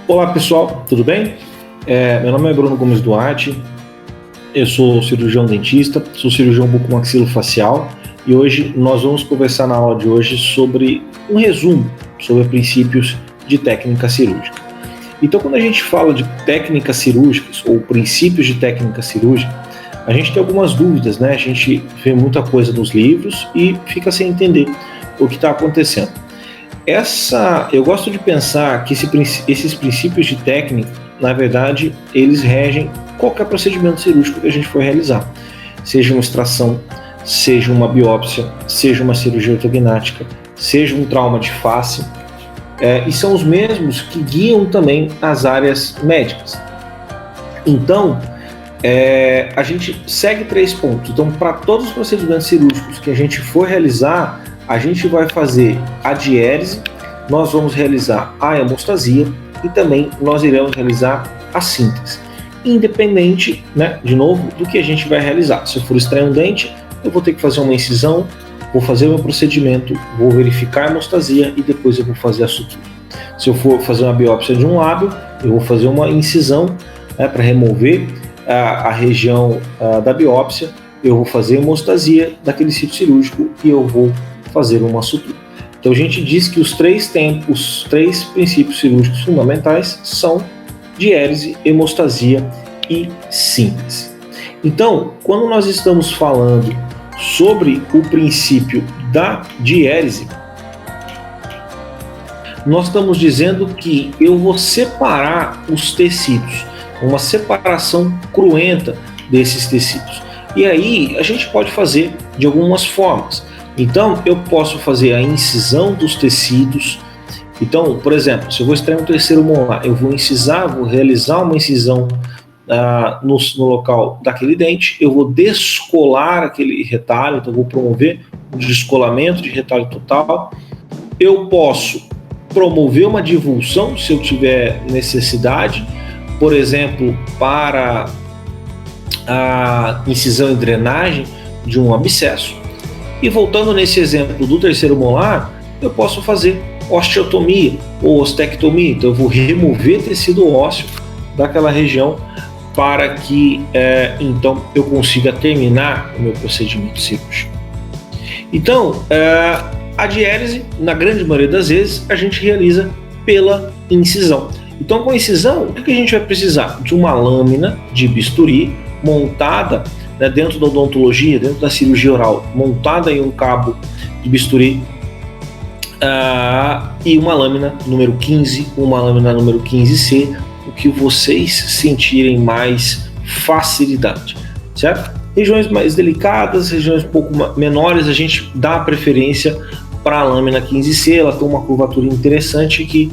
Olá pessoal, tudo bem? Meu nome é Bruno Gomes Duarte, eu sou cirurgião dentista, sou cirurgião bucomaxilofacial e hoje nós vamos conversar na aula de hoje sobre um resumo sobre princípios de técnica cirúrgica. Então, quando a gente fala de técnicas cirúrgicas ou princípios de técnica cirúrgica, a gente tem algumas dúvidas, né? A gente vê muita coisa nos livros e fica sem entender o que está acontecendo. Eu gosto de pensar que esses princípios de técnica, na verdade, eles regem qualquer procedimento cirúrgico que a gente for realizar. Seja uma extração, seja uma biópsia, seja uma cirurgia ortognática, seja um trauma de face, e são os mesmos que guiam também as áreas médicas. Então, a gente segue 3 pontos. Então, para todos os procedimentos cirúrgicos que a gente for realizar, a gente vai fazer a diérese, nós vamos realizar a hemostasia e também nós iremos realizar a síntese. Independente, né, de novo, do que a gente vai realizar. Se eu for extrair um dente, eu vou ter que fazer uma incisão, vou fazer o meu procedimento, vou verificar a hemostasia e depois eu vou fazer a sutura. Se eu for fazer uma biópsia de um lábio, eu vou fazer uma incisão, né, para remover a região da biópsia, eu vou fazer a hemostasia daquele sítio cirúrgico e eu vou fazer uma sutura. Então a gente diz que os três princípios cirúrgicos fundamentais são diérese, hemostasia e síntese. Então, quando nós estamos falando sobre o princípio da diérese, nós estamos dizendo que eu vou separar os tecidos, uma separação cruenta desses tecidos. E aí a gente pode fazer de algumas formas. Então, eu posso fazer a incisão dos tecidos. Então, por exemplo, se eu vou extrair um terceiro molar, eu vou realizar uma incisão no local daquele dente, eu vou descolar aquele retalho, então eu vou promover o descolamento de retalho total. Eu posso promover uma divulsão, se eu tiver necessidade, por exemplo, para a incisão e drenagem de um abscesso. E voltando nesse exemplo do terceiro molar, eu posso fazer osteotomia ou ostectomia. Então eu vou remover tecido ósseo daquela região para que então eu consiga terminar o meu procedimento cirúrgico. Então, a diérese, na grande maioria das vezes, a gente realiza pela incisão. Então, com a incisão, o que a gente vai precisar? De uma lâmina de bisturi montada, né, dentro da odontologia, dentro da cirurgia oral, montada em um cabo de bisturi e uma lâmina número 15, uma lâmina número 15C, o que vocês sentirem mais facilidade, certo? Regiões mais delicadas, regiões um pouco menores, a gente dá preferência para a lâmina 15C, ela tem uma curvatura interessante que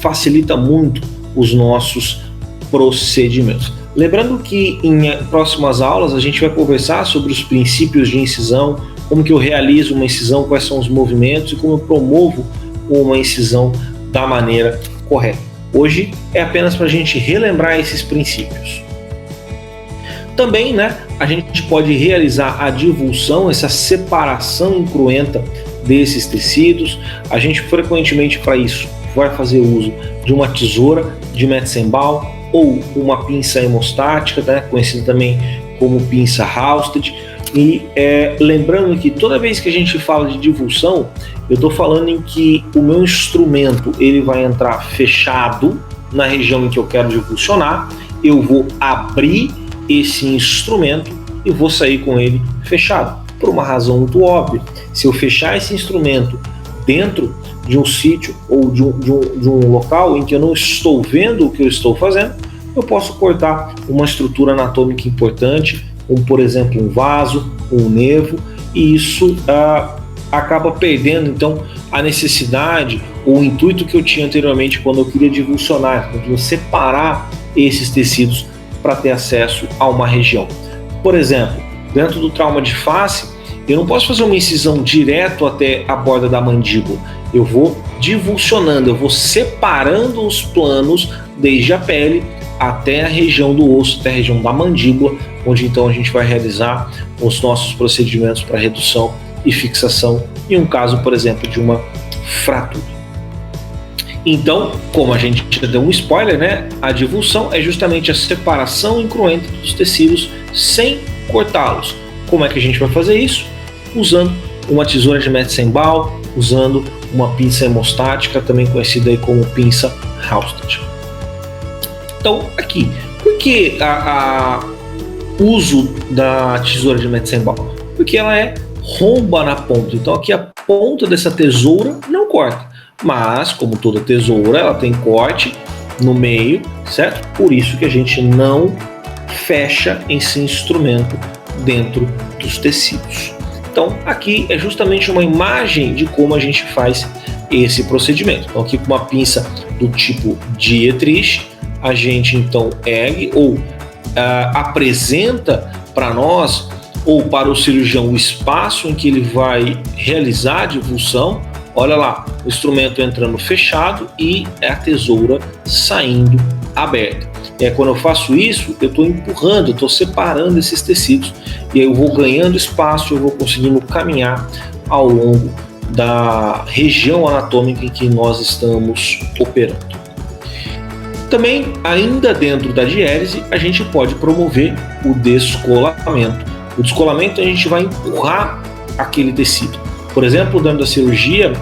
facilita muito os nossos procedimentos. Lembrando que em próximas aulas a gente vai conversar sobre os princípios de incisão, como que eu realizo uma incisão, quais são os movimentos e como eu promovo uma incisão da maneira correta. Hoje é apenas para a gente relembrar esses princípios. Também, né, a gente pode realizar a divulsão, essa separação incruenta desses tecidos. A gente frequentemente para isso vai fazer uso de uma tesoura de Metzenbaum ou uma pinça hemostática, né, conhecida também como pinça Halsted. E lembrando que toda vez que a gente fala de divulsão, eu estou falando em que o meu instrumento ele vai entrar fechado na região em que eu quero divulsionar, eu vou abrir esse instrumento e vou sair com ele fechado, por uma razão muito óbvia. Se eu fechar esse instrumento dentro de um sítio ou de um local em que eu não estou vendo o que eu estou fazendo, eu posso cortar uma estrutura anatômica importante, como por exemplo um vaso, um nervo, e isso acaba perdendo então a necessidade ou o intuito que eu tinha anteriormente quando eu queria divulsionar, quando eu queria separar esses tecidos para ter acesso a uma região. Por exemplo, dentro do trauma de face, eu não posso fazer uma incisão direto até a borda da mandíbula. Eu vou divulsionando, eu vou separando os planos desde a pele até a região do osso, até a região da mandíbula, onde então a gente vai realizar os nossos procedimentos para redução e fixação em um caso, por exemplo, de uma fratura. Então, como a gente já deu um spoiler, né, a divulsão é justamente a separação incruenta dos tecidos sem cortá-los. Como é que a gente vai fazer isso? Usando uma tesoura de Metzenbaum, usando uma pinça hemostática, também conhecida aí como pinça Halsted. Então, aqui, por que o uso da tesoura de Metzenbaum? Porque ela é romba na ponta. Então, aqui a ponta dessa tesoura não corta. Mas, como toda tesoura, ela tem corte no meio, certo? Por isso que a gente não fecha esse instrumento dentro dos tecidos. Então, aqui é justamente uma imagem de como a gente faz esse procedimento. Então, aqui com uma pinça do tipo Dietrich, a gente então ergue ou apresenta para nós ou para o cirurgião o espaço em que ele vai realizar a divulsão. Olha lá, o instrumento entrando fechado e a tesoura saindo aberta. E aí, quando eu faço isso, eu estou empurrando, eu estou separando esses tecidos e aí eu vou ganhando espaço, eu vou conseguindo caminhar ao longo da região anatômica em que nós estamos operando. Também, ainda dentro da diérese, a gente pode promover o descolamento. O descolamento, a gente vai empurrar aquele tecido. Por exemplo, dentro da cirurgia,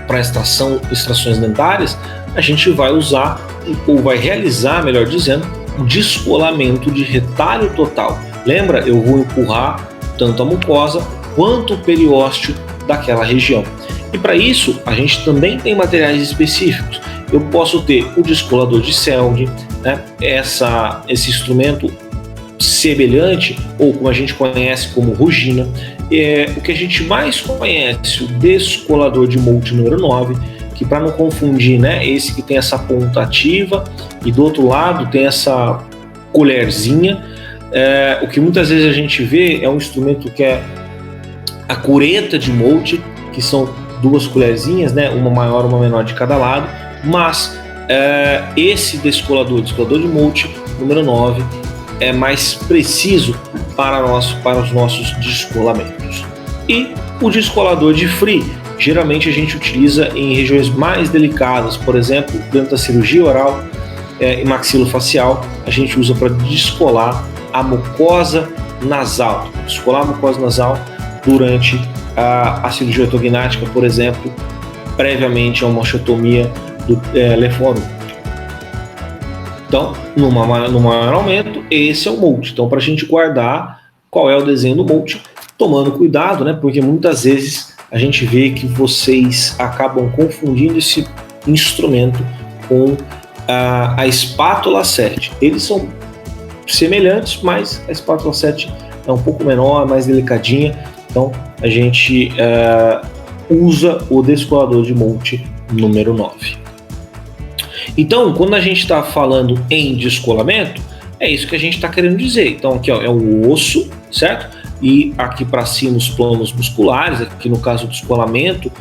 para extrações dentárias, a gente vai usar, ou vai realizar, melhor dizendo, um descolamento de retalho total. Lembra? Eu vou empurrar tanto a mucosa quanto o periósteo daquela região. E para isso, a gente também tem materiais específicos. Eu posso ter o descolador de Selge, né? Esse instrumento semelhante, ou como a gente conhece como Rugina. O que a gente mais conhece, o descolador de Molt número 9, que, para não confundir, né, esse que tem essa ponta ativa e do outro lado tem essa colherzinha. O que muitas vezes a gente vê é um instrumento que é a cureta de Molt, que são duas colherzinhas, né, uma maior e uma menor de cada lado, mas esse descolador de Molt número 9 é mais preciso para os nossos descolamentos. E o descolador de Free, geralmente a gente utiliza em regiões mais delicadas, por exemplo, dentro da cirurgia oral e maxilofacial, a gente usa para descolar a mucosa nasal. Descolar a mucosa nasal durante a cirurgia ortognática, por exemplo, previamente a uma osteotomia do leforum. Então, no maior aumento, esse é o Molt. Então, para a gente guardar qual é o desenho do Molt, tomando cuidado, né? Porque muitas vezes a gente vê que vocês acabam confundindo esse instrumento com a espátula 7. Eles são semelhantes, mas a espátula 7 é um pouco menor, mais delicadinha. Então, a gente usa o descolador de Molt número 9. Então, quando a gente está falando em descolamento, é isso que a gente está querendo dizer. Então, aqui ó, é o osso, certo? E aqui para cima os planos musculares, aqui no caso do descolamento,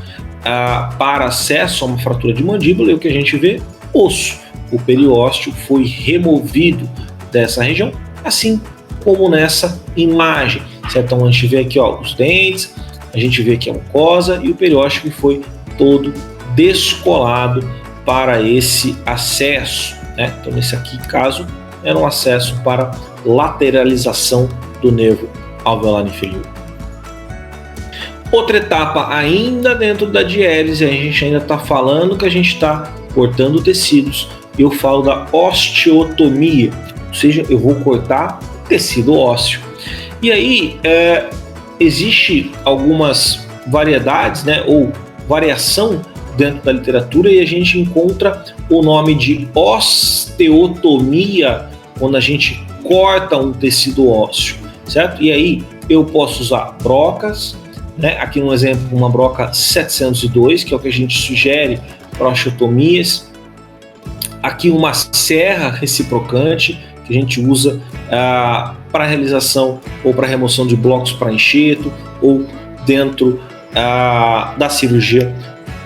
para acesso a uma fratura de mandíbula, e o que a gente vê? Osso. O periósteo foi removido dessa região, assim como nessa imagem, certo? Então, a gente vê aqui ó, os dentes, a gente vê aqui a mucosa e o periósteo que foi todo descolado para esse acesso, né? Então, nesse aqui caso, era um acesso para lateralização do nervo alveolar inferior. Outra etapa ainda dentro da diérese, a gente ainda está falando que a gente está cortando tecidos. Eu falo da osteotomia, ou seja, eu vou cortar tecido ósseo. E aí existe algumas variedades, né, ou variação dentro da literatura, e a gente encontra o nome de osteotomia quando a gente corta um tecido ósseo, certo? E aí eu posso usar brocas, né? Aqui um exemplo, uma broca 702, que é o que a gente sugere para osteotomias. Aqui uma serra reciprocante, que a gente usa para realização ou para remoção de blocos para enxerto, ou dentro da cirurgia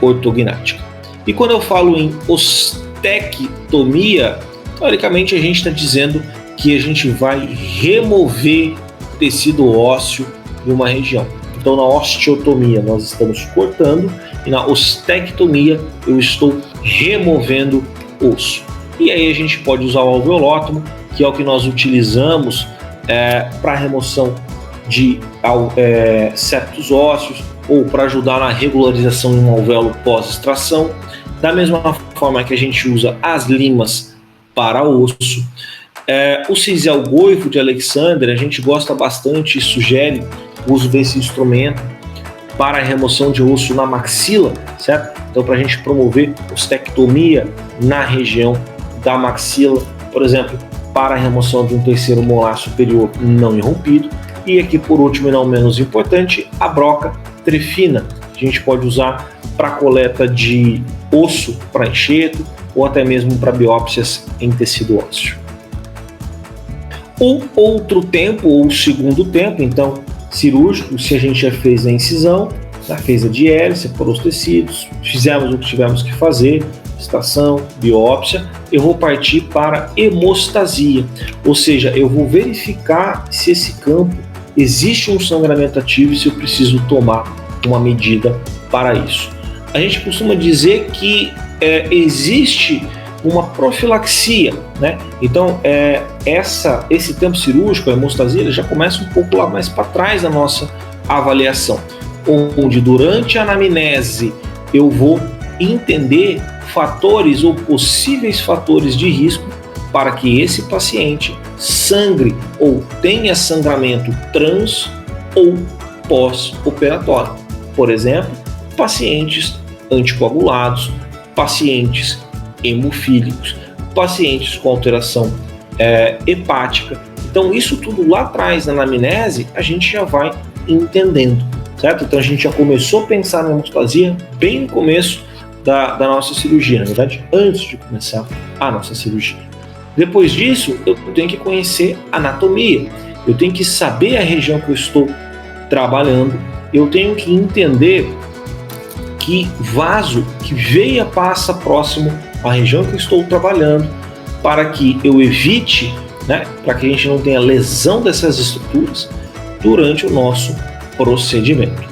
ortognática. E quando eu falo em ostectomia, teoricamente a gente está dizendo que a gente vai remover tecido ósseo de uma região. Então, na osteotomia, nós estamos cortando, e na ostectomia, eu estou removendo osso. E aí a gente pode usar o alveolótomo, que é o que nós utilizamos para remoção de septos ósseos, ou para ajudar na regularização de um alvéolo pós-extração. Da mesma forma que a gente usa as limas para osso. O cinzel goifo de Alexander, a gente gosta bastante e sugere o uso desse instrumento para a remoção de osso na maxila, certo? Então, para a gente promover ostectomia na região da maxila, por exemplo, para a remoção de um terceiro molar superior não irrompido. E aqui, por último e não menos importante, a broca trefina. A gente pode usar para coleta de osso para enxerto ou até mesmo para biópsias em tecido ósseo. O outro tempo, ou o segundo tempo, então, cirúrgico, se a gente já fez a incisão, já fez a diálise, por os tecidos, fizemos o que tivemos que fazer, extração, biópsia, eu vou partir para hemostasia, ou seja, eu vou verificar se esse campo existe um sangramento ativo e se eu preciso tomar uma medida para isso. A gente costuma dizer que existe uma profilaxia, né? Então, esse tempo cirúrgico, a hemostasia, ele já começa um pouco lá mais para trás da nossa avaliação, onde durante a anamnese eu vou entender fatores ou possíveis fatores de risco para que esse paciente sangre ou tenha sangramento trans ou pós-operatório. Por exemplo, pacientes anticoagulados, pacientes hemofílicos, pacientes com alteração hepática. Então, isso tudo lá atrás na anamnese a gente já vai entendendo, certo? Então, a gente já começou a pensar na hemostasia bem no começo da nossa cirurgia, na verdade, antes de começar a nossa cirurgia. Depois disso, eu tenho que conhecer anatomia, eu tenho que saber a região que eu estou trabalhando, eu tenho que entender que vaso, que veia passa próximo à região que eu estou trabalhando, para que eu evite, né, para que a gente não tenha lesão dessas estruturas durante o nosso procedimento.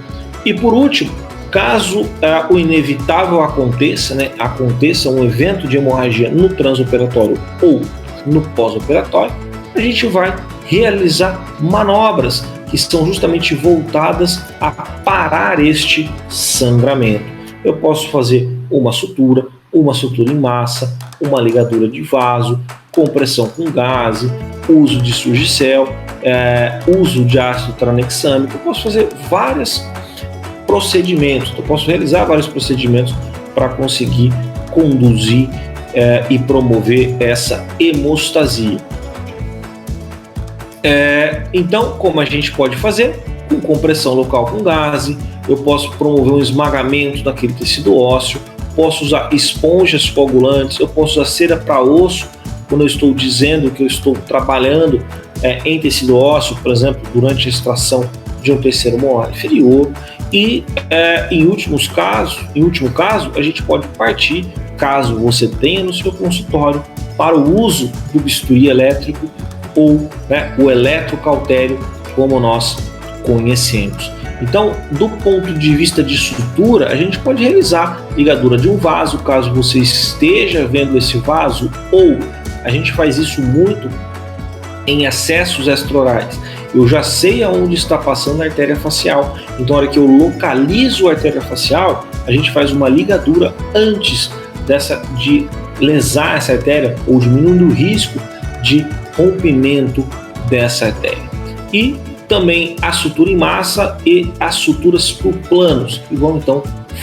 E por último, caso o inevitável aconteça, né, aconteça um evento de hemorragia no transoperatório ou no pós-operatório, a gente vai realizar manobras que estão justamente voltadas a parar este sangramento. Eu posso fazer uma sutura em massa, uma ligadura de vaso, compressão com gás, uso de Surgicel, uso de ácido tranexâmico. Eu posso fazer vários procedimentos, eu posso realizar vários procedimentos para conseguir conduzir e promover essa hemostasia. Então, como a gente pode fazer? Com compressão local com gás, eu posso promover um esmagamento daquele tecido ósseo, posso usar esponjas coagulantes, eu posso usar cera para osso, quando eu estou dizendo que eu estou trabalhando em tecido ósseo, por exemplo, durante a extração de um terceiro molar inferior. E em último caso, a gente pode partir, caso você tenha no seu consultório, para o uso do bisturi elétrico ou o eletrocautério, como nós conhecemos. Então, do ponto de vista de sutura, a gente pode realizar ligadura de um vaso, caso você esteja vendo esse vaso, ou a gente faz isso muito em acessos extraorais. Eu já sei aonde está passando a artéria facial, então na hora que eu localizo a artéria facial, a gente faz uma ligadura antes de lesar essa artéria ou diminuindo o risco de rompimento dessa artéria. E também a sutura em massa e as suturas por planos, que vão então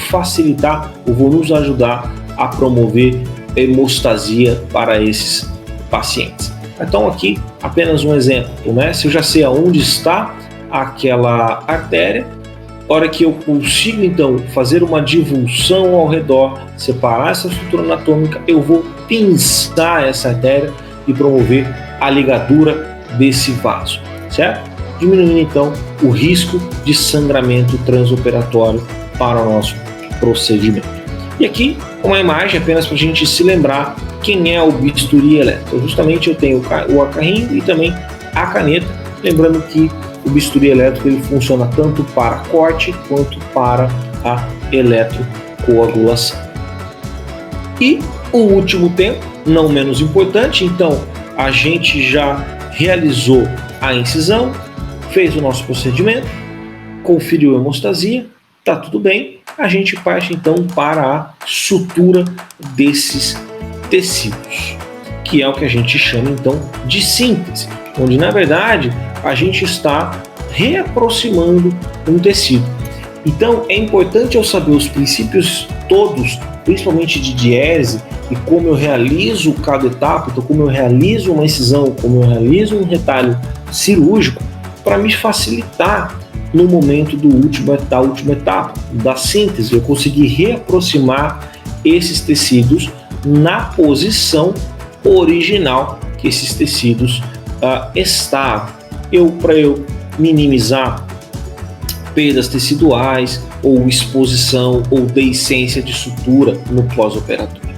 facilitar ou vão nos ajudar a promover hemostasia para esses pacientes. Então aqui apenas um exemplo, né? Se eu já sei aonde está aquela artéria, na hora que eu consigo então fazer uma divulsão ao redor, separar essa estrutura anatômica, eu vou pinçar essa artéria e promover a ligadura desse vaso, certo? Diminuindo então o risco de sangramento transoperatório para o nosso procedimento. E aqui uma imagem apenas para a gente se lembrar quem é o bisturi elétrico. Justamente eu tenho o acarrinho e também a caneta, lembrando que o bisturi elétrico ele funciona tanto para corte quanto para a eletrocoagulação. E o último tempo, não menos importante, então a gente já realizou a incisão, fez o nosso procedimento, conferiu a hemostasia, está tudo bem, a gente parte então para a sutura desses tecidos, que é o que a gente chama então de síntese, onde na verdade a gente está reaproximando um tecido. Então é importante eu saber os princípios todos, principalmente de diese, e como eu realizo cada etapa, então como eu realizo uma incisão, como eu realizo um retalho cirúrgico, para me facilitar no momento da última etapa, da síntese, eu conseguir reaproximar esses tecidos na posição original que esses tecidos estavam. Para eu minimizar perdas teciduais ou exposição ou deiscência de sutura no pós-operatório.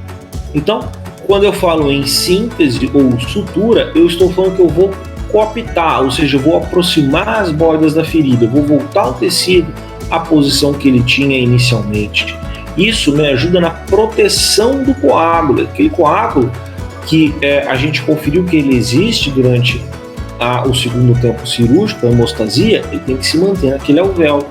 Então, quando eu falo em síntese ou sutura, eu estou falando que eu vou coaptar, ou seja, eu vou aproximar as bordas da ferida, eu vou voltar o tecido à posição que ele tinha inicialmente. Isso me ajuda na proteção do coágulo, aquele coágulo que a gente conferiu que ele existe durante o segundo tempo cirúrgico, a hemostasia, ele tem que se manter naquele alvéolo.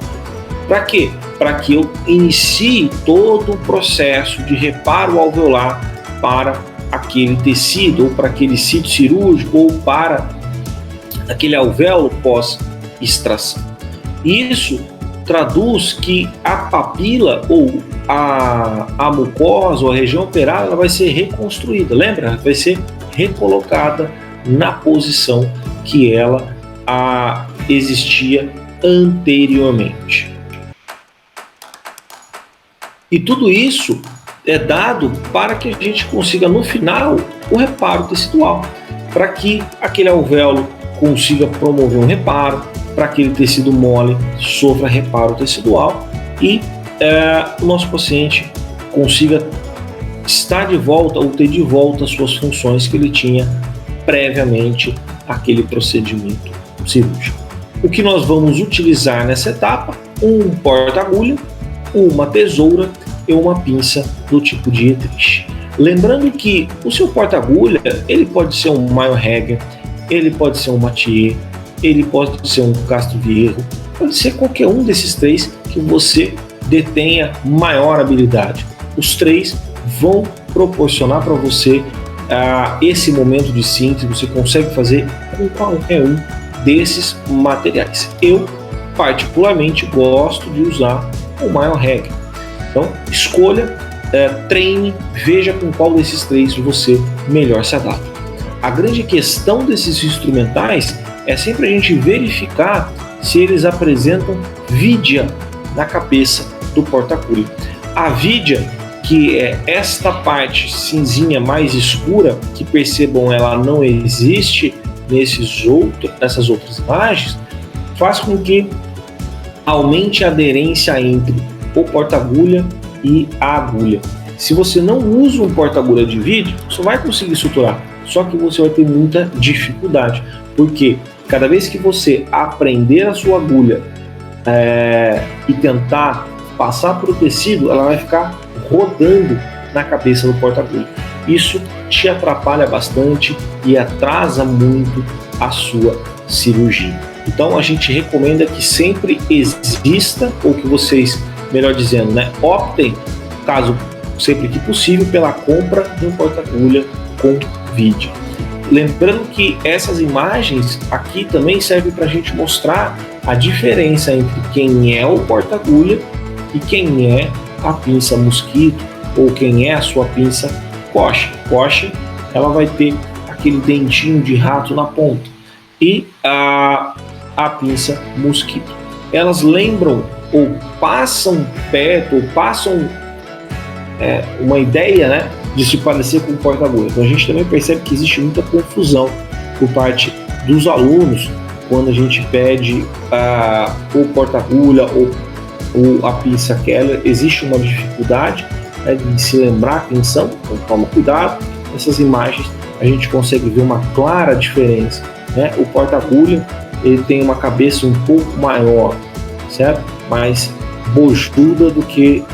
Para quê? Para que eu inicie todo o processo de reparo alveolar para aquele tecido, ou para aquele sítio cirúrgico, ou para aquele alvéolo pós-extração. Isso traduz que a papila ou a mucosa ou a região operada ela vai ser reconstruída, lembra? Vai ser recolocada na posição que ela existia anteriormente. E tudo isso é dado para que a gente consiga no final o reparo tecidual, para que aquele alvéolo consiga promover um reparo, para que aquele tecido mole sofra reparo tecidual e o nosso paciente consiga estar de volta ou ter de volta as suas funções que ele tinha previamente àquele procedimento cirúrgico. O que nós vamos utilizar nessa etapa? Um porta-agulha, uma tesoura e uma pinça do tipo de Etrich. Lembrando que o seu porta-agulha ele pode ser um Mayer-Hager, ele pode ser um Mathieu, ele pode ser um Castro-Viejo, pode ser qualquer um desses três que você detenha maior habilidade. Os três vão proporcionar para você esse momento de síntese, você consegue fazer com qualquer um desses materiais. Eu, particularmente, gosto de usar o Mayer-Hager. Então, escolha, treine, veja com qual desses três você melhor se adapta. A grande questão desses instrumentais é sempre a gente verificar se eles apresentam vidia na cabeça do porta-agulha. A vidia, que é esta parte cinzinha mais escura, que percebam ela não existe nessas outras imagens, faz com que aumente a aderência entre o porta-agulha e a agulha. Se você não usa um porta-agulha de vidia, você vai conseguir suturar, só que você vai ter muita dificuldade, porque cada vez que você aprender a sua agulha e tentar passar para o tecido, ela vai ficar rodando na cabeça do porta-agulha. Isso te atrapalha bastante e atrasa muito a sua cirurgia. Então a gente recomenda que sempre exista, ou que vocês, melhor dizendo, optem, caso sempre que possível, pela compra de um porta-agulha com vidia. Lembrando que essas imagens aqui também servem para a gente mostrar a diferença entre quem é o porta-agulha e quem é a pinça mosquito, ou quem é a sua pinça coche. Coche, ela vai ter aquele dentinho de rato na ponta, e a pinça mosquito, elas lembram ou passam perto, ou passam uma ideia, de se parecer com o porta-agulha. Então a gente também percebe que existe muita confusão por parte dos alunos quando a gente pede o porta-agulha ou a pinça Keller. Existe uma dificuldade de se lembrar a pinção, então toma cuidado. Nessas imagens a gente consegue ver uma clara diferença. O porta-agulha ele tem uma cabeça um pouco maior, certo? Mais bojuda do que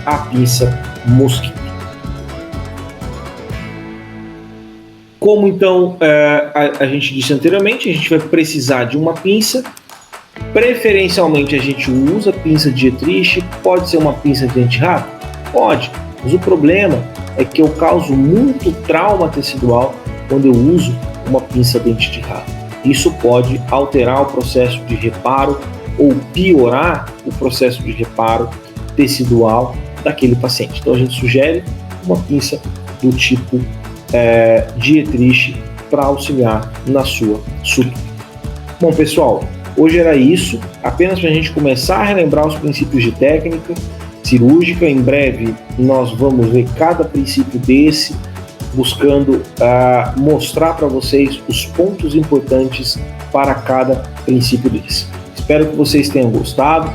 a pinça mosquito. Como então a gente disse anteriormente, a gente vai precisar de uma pinça. Preferencialmente a gente usa pinça de Dietrich. Pode ser uma pinça de dente-rato? Pode, mas o problema é que eu causo muito trauma tecidual quando eu uso uma pinça dente de rato. Isso pode alterar o processo de reparo ou piorar o processo de reparo tecidual daquele paciente. Então a gente sugere uma pinça do tipo Dietrich para auxiliar na sua sutura. Bom, pessoal, hoje era isso, apenas para a gente começar a relembrar os princípios de técnica cirúrgica. Em breve nós vamos ver cada princípio desse, buscando mostrar para vocês os pontos importantes para cada princípio desse. Espero que vocês tenham gostado.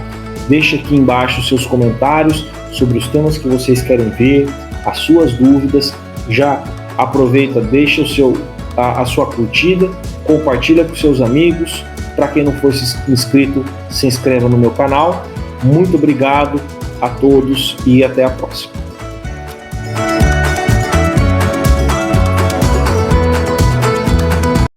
Deixe aqui embaixo seus comentários sobre os temas que vocês querem ver, as suas dúvidas. Já aproveita, deixa a sua curtida, compartilha com seus amigos. Para quem não for inscrito, se inscreva no meu canal. Muito obrigado a todos e até a próxima.